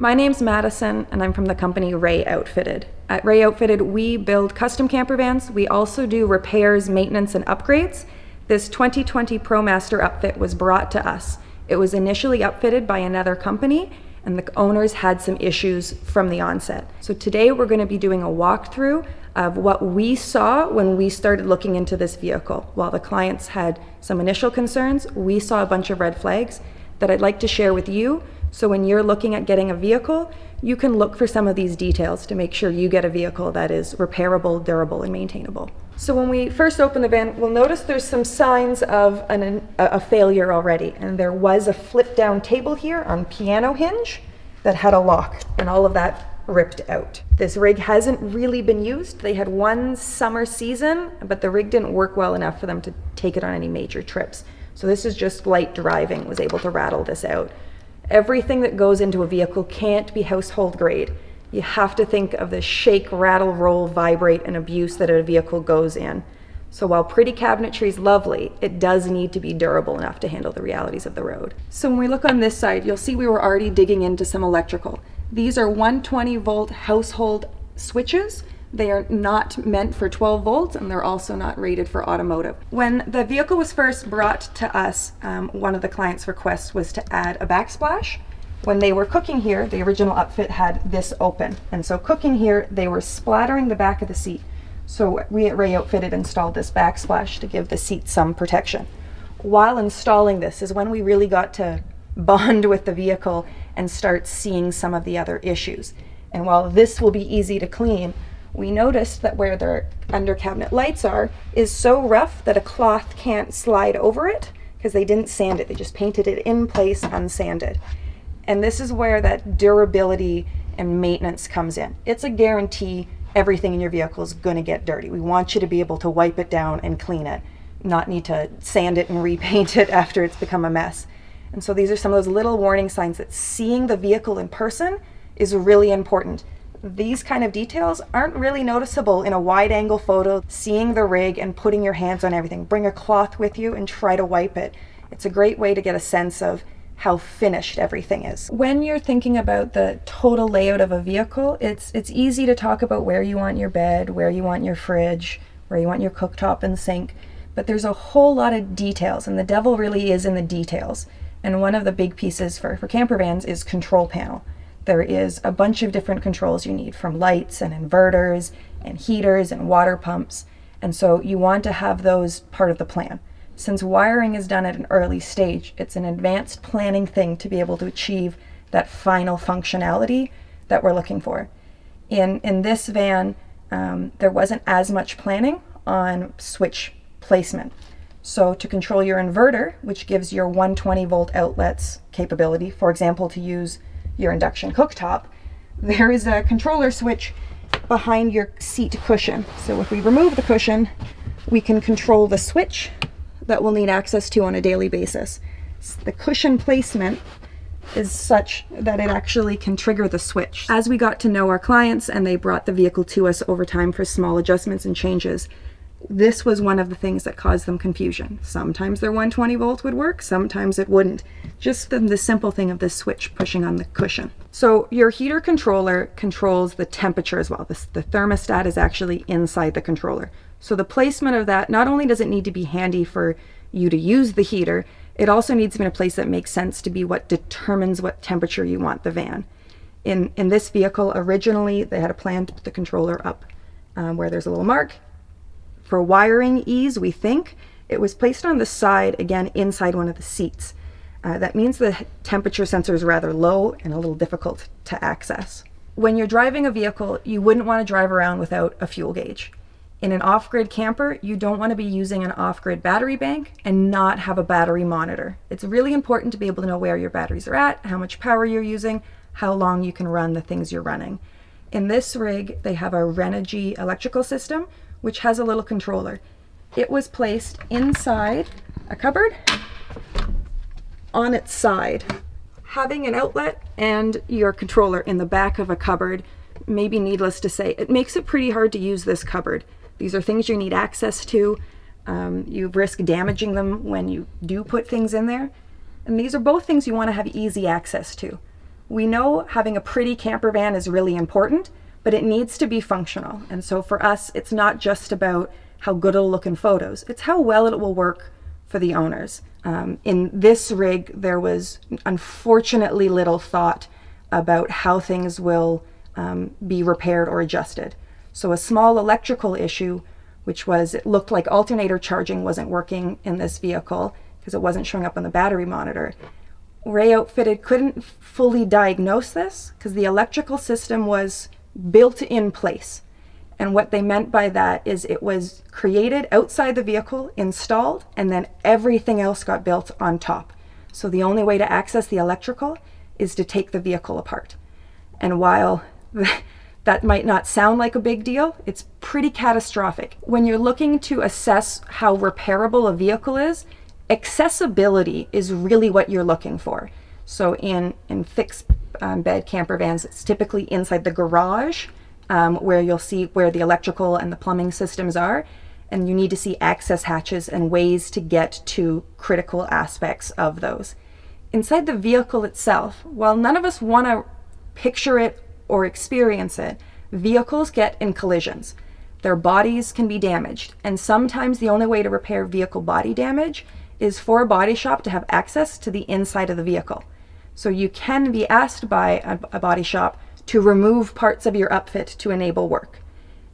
My name's Madison, and I'm from the company Ray Outfitted. At Ray Outfitted, we build custom camper vans. We also do repairs, maintenance, and upgrades. This 2020 ProMaster upfit was brought to us. It was initially upfitted by another company, and the owners had some issues from the onset. So today we're going to be doing a walkthrough of what we saw when we started looking into this vehicle. While the clients had some initial concerns, we saw a bunch of red flags that I'd like to share with you. So when you're looking at getting a vehicle, you can look for some of these details to make sure you get a vehicle that is repairable, durable, and maintainable. So when we first open the van, we'll notice there's some signs of a failure already. And there was a flip down table here on piano hinge that had a lock, and all of that ripped out. This rig hasn't really been used. They had one summer season, but the rig didn't work well enough for them to take it on any major trips. So this is just light driving was able to rattle this out. Everything that goes into a vehicle can't be household grade. You have to think of the shake, rattle, roll, vibrate, and abuse that a vehicle goes in. So while pretty cabinetry is lovely, it does need to be durable enough to handle the realities of the road. So when we look on this side, you'll see we were already digging into some electrical. These are 120 volt household switches. They are not meant for 12 volts, and they're also not rated for automotive. When the vehicle was first brought to us, one of the client's requests was to add a backsplash. When they were cooking here, the original upfit had this open. And so cooking here, they were splattering the back of the seat. So we at Ray Outfitted installed this backsplash to give the seat some protection. While installing this is when we really got to bond with the vehicle and start seeing some of the other issues. And while this will be easy to clean, we noticed that where their under cabinet lights are is so rough that a cloth can't slide over it because they didn't sand it. They just painted it in place unsanded. And this is where that durability and maintenance comes in. It's a guarantee everything in your vehicle is going to get dirty. We want you to be able to wipe it down and clean it, not need to sand it and repaint it after it's become a mess. And so these are some of those little warning signs that seeing the vehicle in person is really important. These kind of details aren't really noticeable in a wide angle photo. Seeing the rig and putting your hands on everything. Bring a cloth with you and try to wipe it. It's a great way to get a sense of how finished everything is. When you're thinking about the total layout of a vehicle, it's easy to talk about where you want your bed, where you want your fridge, where you want your cooktop and sink, but there's a whole lot of details, and the devil really is in the details. And one of the big pieces for camper vans is control panel. There is a bunch of different controls you need, from lights and inverters and heaters and water pumps. And so you want to have those part of the plan. Since wiring is done at an early stage, it's an advanced planning thing to be able to achieve that final functionality that we're looking for. In this van, there wasn't as much planning on switch placement. So to control your inverter, which gives your 120 volt outlets capability, for example, to use your induction cooktop, there is a controller switch behind your seat cushion. So if we remove the cushion, we can control the switch that we'll need access to on a daily basis. The cushion placement is such that it actually can trigger the switch. As we got to know our clients and they brought the vehicle to us over time for small adjustments and changes, this was one of the things that caused them confusion. Sometimes their 120 volt would work, sometimes it wouldn't. Just the simple thing of this switch pushing on the cushion. So your heater controller controls the temperature as well. The thermostat is actually inside the controller. So the placement of that, not only does it need to be handy for you to use the heater, it also needs to be in a place that makes sense to be what determines what temperature you want the van. In this vehicle, originally they had a plan to put the controller up where there's a little mark. For wiring ease, we think, it was placed on the side, again, inside one of the seats. That means the temperature sensor is rather low and a little difficult to access. When you're driving a vehicle, you wouldn't want to drive around without a fuel gauge. In an off-grid camper, you don't want to be using an off-grid battery bank and not have a battery monitor. It's really important to be able to know where your batteries are at, how much power you're using, how long you can run the things you're running. In this rig, they have a Renogy electrical system, which has a little controller. It was placed inside a cupboard on its side. Having an outlet and your controller in the back of a cupboard, maybe needless to say, it makes it pretty hard to use this cupboard. These are things you need access to. You risk damaging them when you do put things in there. And these are both things you want to have easy access to. We know having a pretty camper van is really important, but it needs to be functional. And so for us, it's not just about how good it'll look in photos, it's how well it will work for the owners. In this rig, there was unfortunately little thought about how things will be repaired or adjusted. So a small electrical issue, which was it looked like alternator charging wasn't working in this vehicle because it wasn't showing up on the battery monitor. Ray Outfitted couldn't fully diagnose this because the electrical system was built in place. And what they meant by that is it was created outside the vehicle, installed, and then everything else got built on top. So the only way to access the electrical is to take the vehicle apart. And while that might not sound like a big deal, it's pretty catastrophic. When you're looking to assess how repairable a vehicle is, accessibility is really what you're looking for. So in fixed bed camper vans, it's typically inside the garage, where you'll see where the electrical and the plumbing systems are, and you need to see access hatches and ways to get to critical aspects of those. Inside the vehicle itself, while none of us want to picture it or experience it, vehicles get in collisions. Their bodies can be damaged, and sometimes the only way to repair vehicle body damage is for a body shop to have access to the inside of the vehicle. So you can be asked by a body shop to remove parts of your upfit to enable work.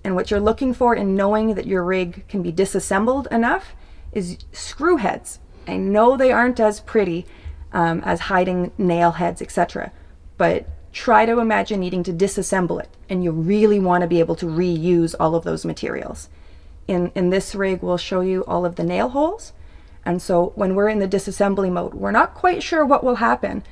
And what you're looking for in knowing that your rig can be disassembled enough is screw heads. I know they aren't as pretty as hiding nail heads, etc. But try to imagine needing to disassemble it, and you really want to be able to reuse all of those materials. In this rig, we'll show you all of the nail holes. And so when we're in the disassembly mode, we're not quite sure what will happen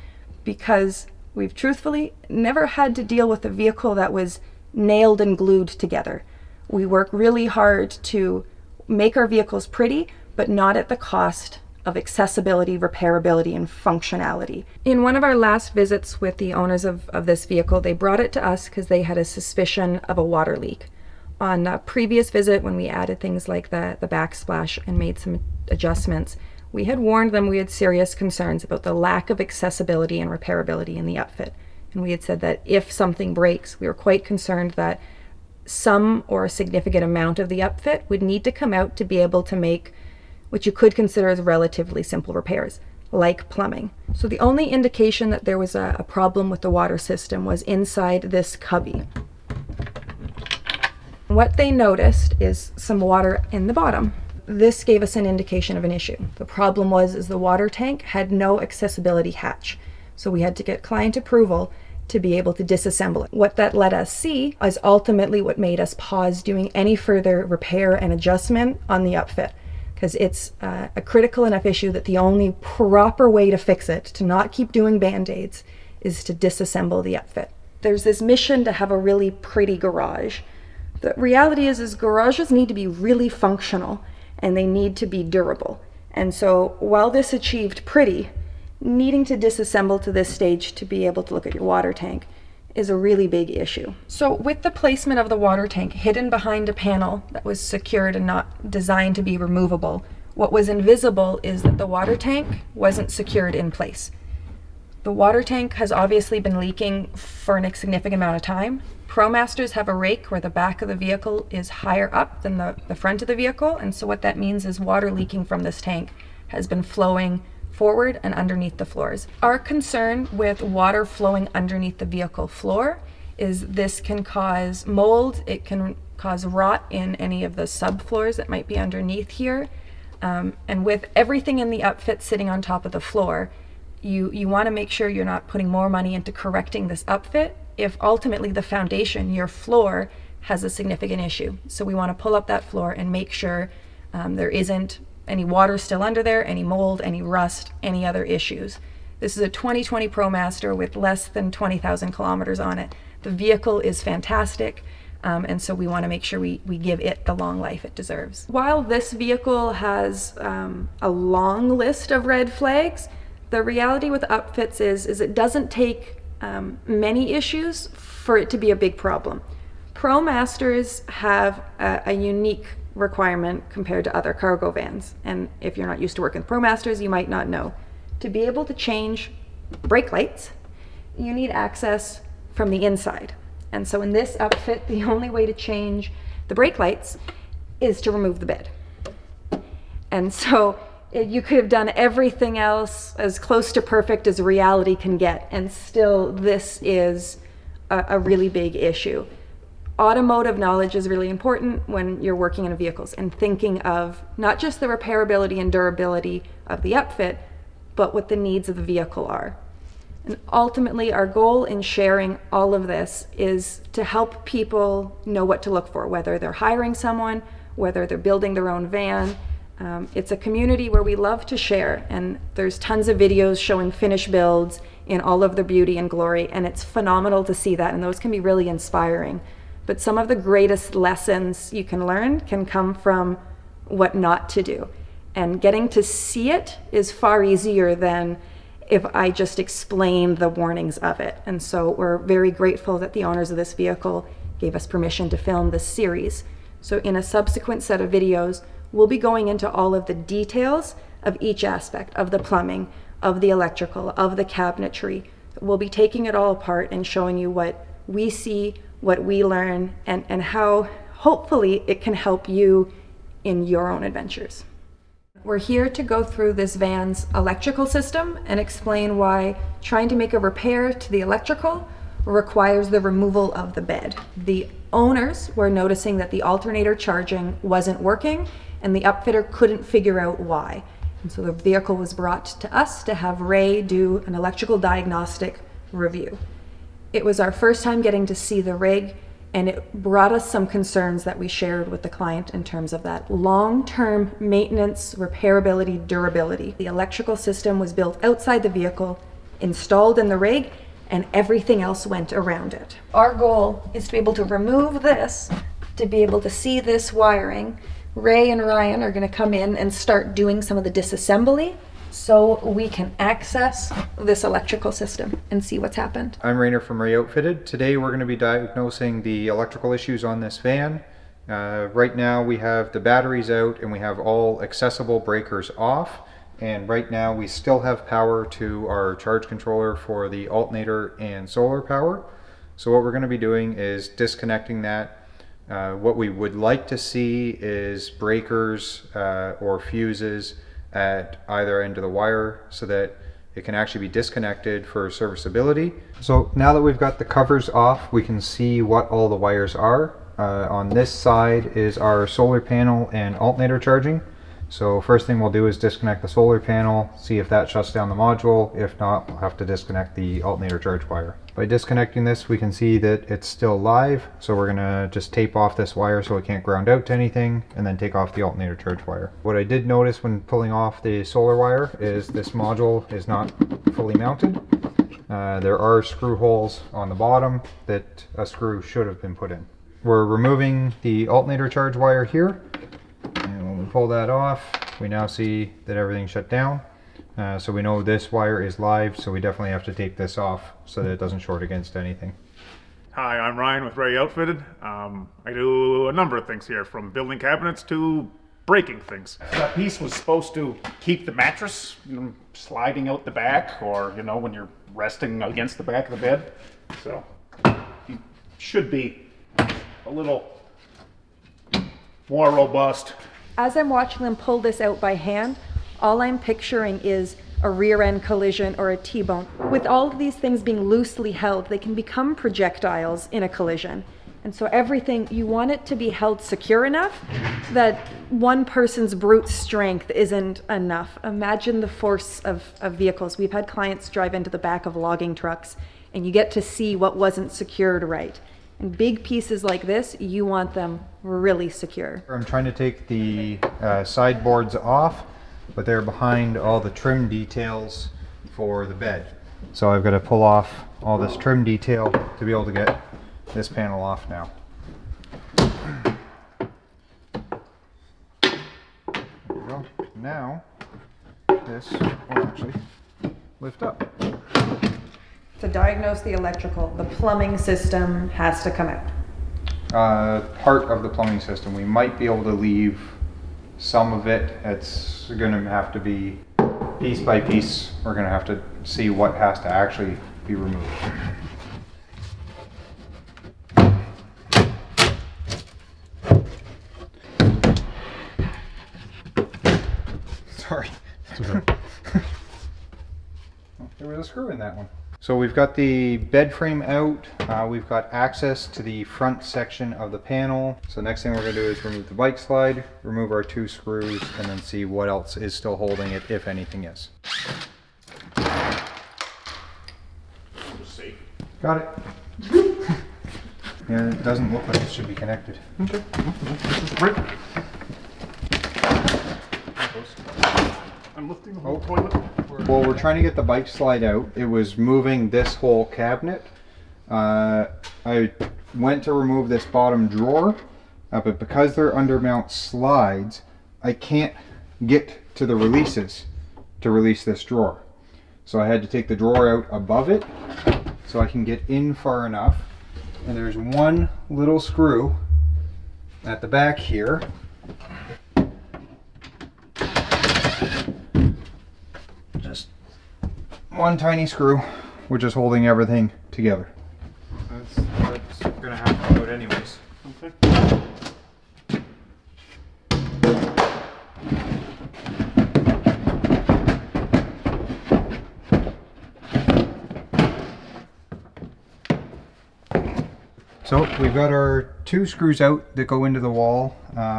because we've truthfully never had to deal with a vehicle that was nailed and glued together. We work really hard to make our vehicles pretty, but not at the cost of accessibility, repairability, and functionality. In one of our last visits with the owners of this vehicle, they brought it to us because they had a suspicion of a water leak. On a previous visit, when we added things like the backsplash and made some adjustments, we had warned them we had serious concerns about the lack of accessibility and repairability in the upfit. And we had said that if something breaks, we were quite concerned that some or a significant amount of the upfit would need to come out to be able to make what you could consider as relatively simple repairs, like plumbing. So the only indication that there was a problem with the water system was inside this cubby. What they noticed is some water in the bottom. This gave us an indication of an issue. The problem was the water tank had no accessibility hatch. So we had to get client approval to be able to disassemble it. What that let us see is ultimately what made us pause doing any further repair and adjustment on the upfit, because it's a critical enough issue that the only proper way to fix it, to not keep doing band-aids, is to disassemble the upfit. There's this mission to have a really pretty garage. The reality is garages need to be really functional and they need to be durable. And so while this achieved pretty, needing to disassemble to this stage to be able to look at your water tank is a really big issue. So with the placement of the water tank hidden behind a panel that was secured and not designed to be removable, what was invisible is that the water tank wasn't secured in place. The water tank has obviously been leaking for a significant amount of time. ProMasters have a rake where the back of the vehicle is higher up than the front of the vehicle, and so what that means is water leaking from this tank has been flowing forward and underneath the floors. Our concern with water flowing underneath the vehicle floor is this can cause mold, it can cause rot in any of the subfloors that might be underneath here, and with everything in the upfit sitting on top of the floor, you want to make sure you're not putting more money into correcting this upfit if ultimately the foundation, your floor, has a significant issue. So we want to pull up that floor and make sure there isn't any water still under there, any mold, any rust, any other issues. This is a 2020 ProMaster with less than 20,000 kilometers on it. The vehicle is fantastic, and so we want to make sure we give it the long life it deserves. While this vehicle has a long list of red flags, the reality with upfits is it doesn't take many issues for it to be a big problem. ProMasters have a unique requirement compared to other cargo vans, and if you're not used to working with ProMasters, you might not know. To be able to change brake lights you need access from the inside. And so in this upfit, the only way to change the brake lights is to remove the bed. And so you could have done everything else as close to perfect as reality can get, and still this is a really big issue. Automotive knowledge is really important when you're working in vehicles and thinking of not just the repairability and durability of the upfit, but what the needs of the vehicle are. And ultimately, our goal in sharing all of this is to help people know what to look for, whether they're hiring someone, whether they're building their own van. It's a community where we love to share, and there's tons of videos showing finished builds in all of their beauty and glory, and it's phenomenal to see that, and those can be really inspiring. But some of the greatest lessons you can learn can come from what not to do. And getting to see it is far easier than if I just explain the warnings of it. And so we're very grateful that the owners of this vehicle gave us permission to film this series. So in a subsequent set of videos, we'll be going into all of the details of each aspect of the plumbing, of the electrical, of the cabinetry. We'll be taking it all apart and showing you what we see, what we learn, and how hopefully it can help you in your own adventures. We're here to go through this van's electrical system and explain why trying to make a repair to the electrical requires the removal of the bed. The owners were noticing that the alternator charging wasn't working and the upfitter couldn't figure out why. And so the vehicle was brought to us to have Ray do an electrical diagnostic review. It was our first time getting to see the rig, and it brought us some concerns that we shared with the client in terms of that long-term maintenance, repairability, durability. The electrical system was built outside the vehicle, installed in the rig, and everything else went around it. Our goal is to be able to remove this, to be able to see this wiring. Ray and Ryan are going to come in and start doing some of the disassembly so we can access this electrical system and see what's happened. I'm Rainer from Ray Outfitted. Today we're going to be diagnosing the electrical issues on this van. Right now we have the batteries out and we have all accessible breakers off. And right now we still have power to our charge controller for the alternator and solar power. So what we're going to be doing is disconnecting that. What we would like to see is breakers or fuses at either end of the wire so that it can actually be disconnected for serviceability. So now that we've got the covers off, we can see what all the wires are. On this side is our solar panel and alternator charging. So first thing we'll do is disconnect the solar panel, see if that shuts down the module. If not, we'll have to disconnect the alternator charge wire. By disconnecting this, we can see that it's still live. So we're gonna just tape off this wire so it can't ground out to anything, and then take off the alternator charge wire. What I did notice when pulling off the solar wire is this module is not fully mounted. There are screw holes on the bottom that a screw should have been put in. We're removing the alternator charge wire here. And when we pull that off, we now see that everything's shut down. So we know this wire is live, so we definitely have to tape this off so that it doesn't short against anything. Hi, I'm Ryan with Ray Outfitted. I do a number of things here, from building cabinets to breaking things. That piece was supposed to keep the mattress sliding out the back, or when you're resting against the back of the bed. So it should be a little more robust. As I'm watching them pull this out by hand, all I'm picturing is a rear end collision or a T-bone. With all of these things being loosely held, they can become projectiles in a collision. And so everything, you want it to be held secure enough that one person's brute strength isn't enough. Imagine the force of vehicles. We've had clients drive into the back of logging trucks and you get to see what wasn't secured right. And big pieces like this, you want them really secure. I'm trying to take the sideboards off, but they're behind all the trim details for the bed. So I've got to pull off all this trim detail to be able to get this panel off now. There we go. Now this will actually lift up. To diagnose the electrical, the plumbing system has to come out. Part of the plumbing system. We might be able to leave some of it. It's going to have to be piece by piece. We're going to have to see what has to actually be removed. Sorry. There was a screw in that one. So we've got the bed frame out. We've got access to the front section of the panel. So next thing we're going to do is remove the bike slide, remove our 2 screws, and then see what else is still holding it, if anything is. Got it. Yeah, it doesn't look like it should be connected. Okay. I'm lifting the whole toilet. Well, we're trying to get the bike slide out. It was moving this whole cabinet. I went to remove this bottom drawer, but because they're undermount slides, I can't get to the releases to release this drawer. So I had to take the drawer out above it so I can get in far enough. And there's one little screw at the back here. Just one tiny screw, which is holding everything together. That's gonna have to come out anyways. Okay. So we've got our 2 screws out that go into the wall.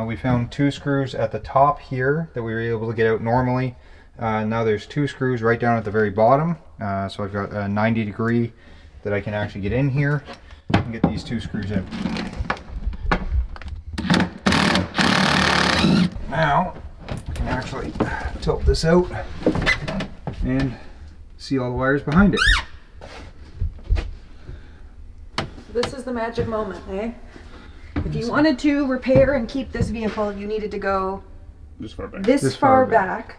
We found 2 screws at the top here that we were able to get out normally. Now there's 2 screws right down at the very bottom. So I've got a 90-degree that I can actually get in here and get these 2 screws out. Now I can actually tilt this out and see all the wires behind it. This is the magic moment, eh? If you wanted to repair and keep this vehicle, you needed to go This far back. this far back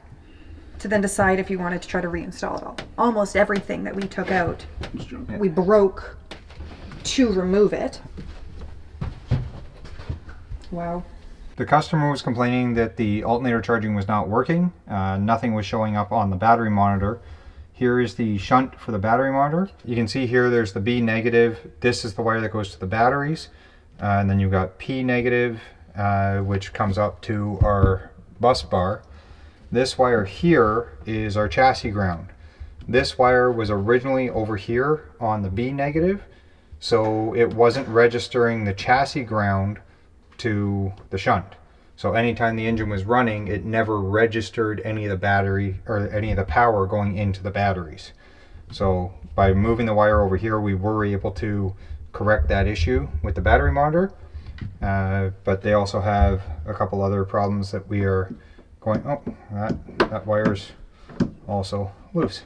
to then decide if you wanted to try to reinstall it all. Almost everything that we took out, It's junk. we broke to remove it. Wow. The customer was complaining that the alternator charging was not working. Nothing was showing up on the battery monitor. Here is the shunt for the battery monitor. You can see here there's the B negative. This is the wire that goes to the batteries. And then you've got P negative, which comes up to our bus bar. This wire here is our chassis ground. This wire was originally over here on the B negative, so it wasn't registering the chassis ground to the shunt. So anytime the engine was running, it never registered any of the battery or any of the power going into the batteries. So by moving the wire over here, we were able to correct that issue with the battery monitor. But they also have a couple other problems that we are going, oh, that wire's also loose.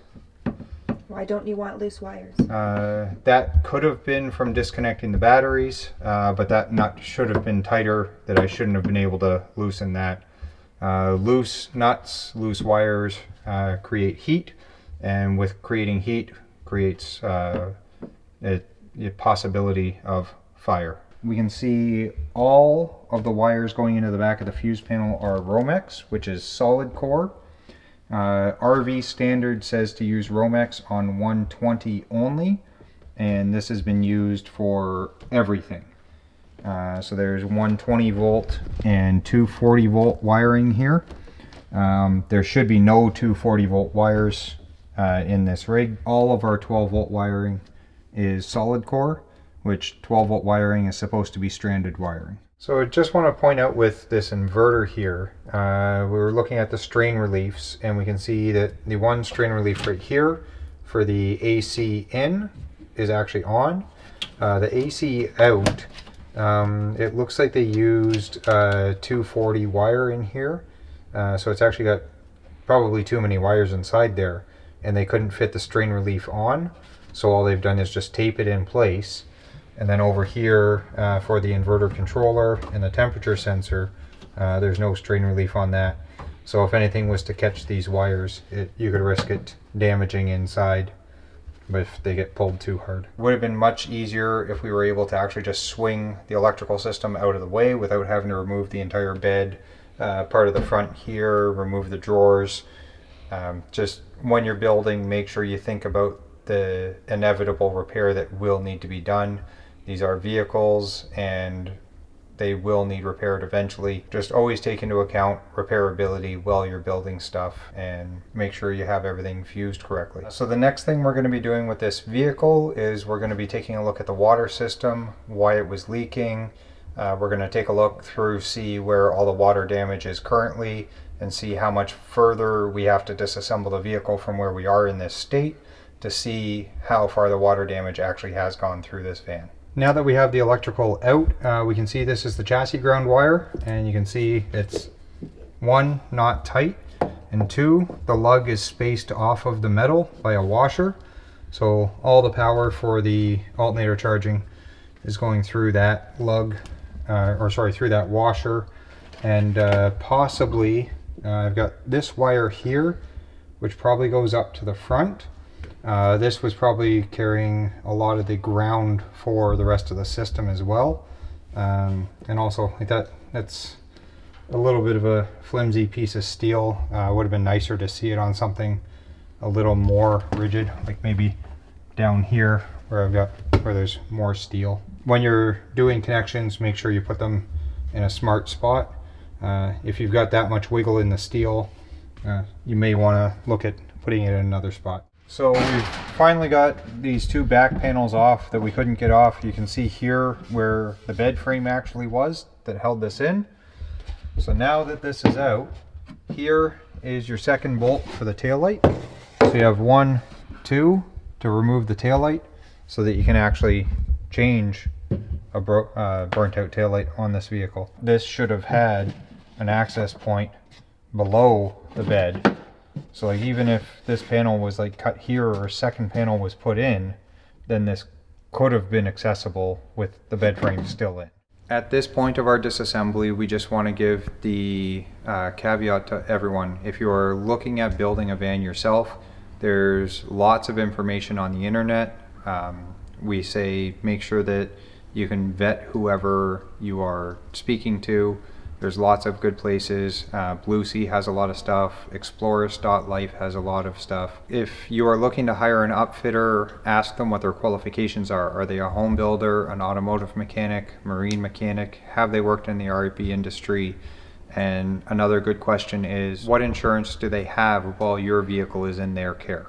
Why don't you want loose wires? That could have been from disconnecting the batteries, but that nut should have been tighter, that I shouldn't have been able to loosen that. Loose nuts, loose wires create heat, and with creating heat creates a possibility of fire. We can see all of the wires going into the back of the fuse panel are Romex, which is solid core. RV standard says to use Romex on 120 only, and this has been used for everything. So there's 120 volt and 240 volt wiring here. There should be no 240 volt wires in this rig. All of our 12 volt wiring is solid core, which 12 volt wiring is supposed to be stranded wiring. So I just want to point out with this inverter here, we were looking at the strain reliefs, and we can see that the one strain relief right here for the AC in is actually on. The AC out, it looks like they used 240 wire in here, so it's actually got probably too many wires inside there, and they couldn't fit the strain relief on, so all they've done is just tape it in place. And then over here for the inverter controller and the temperature sensor, there's no strain relief on that. So if anything was to catch these wires, you could risk it damaging inside if they get pulled too hard. Would have been much easier if we were able to actually just swing the electrical system out of the way without having to remove the entire bed, part of the front here, remove the drawers. Just when you're building, make sure you think about the inevitable repair that will need to be done. These are vehicles and they will need repaired eventually. Just always take into account repairability while you're building stuff and make sure you have everything fused correctly. So the next thing we're going to be doing with this vehicle is we're going to be taking a look at the water system, why it was leaking. We're going to take a look through, see where all the water damage is currently, and see how much further we have to disassemble the vehicle from where we are in this state to see how far the water damage actually has gone through this van. Now that we have the electrical out, we can see this is the chassis ground wire, and you can see it's 1, not tight, and 2, the lug is spaced off of the metal by a washer. So all the power for the alternator charging is going through that lug, through that washer. And possibly, I've got this wire here, which probably goes up to the front. This was probably carrying a lot of the ground for the rest of the system as well. And also like that's a little bit of a flimsy piece of steel. Would have been nicer to see it on something a little more rigid, like maybe down here where there's more steel. When you're doing connections, make sure you put them in a smart spot. If you've got that much wiggle in the steel, you may want to look at putting it in another spot. So we've finally got these 2 back panels off that we couldn't get off. You can see here where the bed frame actually was that held this in. So now that this is out, here is your second bolt for the taillight. So you have 1, 2 to remove the taillight so that you can actually change a burnt out taillight on this vehicle. This should have had an access point below the bed. So like even if this panel was like cut here or a second panel was put in, then this could have been accessible with the bed frame still in. At this point of our disassembly, we just want to give the caveat to everyone. If you are looking at building a van yourself, there's lots of information on the internet. We say make sure that you can vet whoever you are speaking to. There's lots of good places. Blue Sea has a lot of stuff. Explorers.life has a lot of stuff. If you are looking to hire an upfitter, ask them what their qualifications are. Are they a home builder, an automotive mechanic, marine mechanic? Have they worked in the RV industry? And another good question is, what insurance do they have while your vehicle is in their care?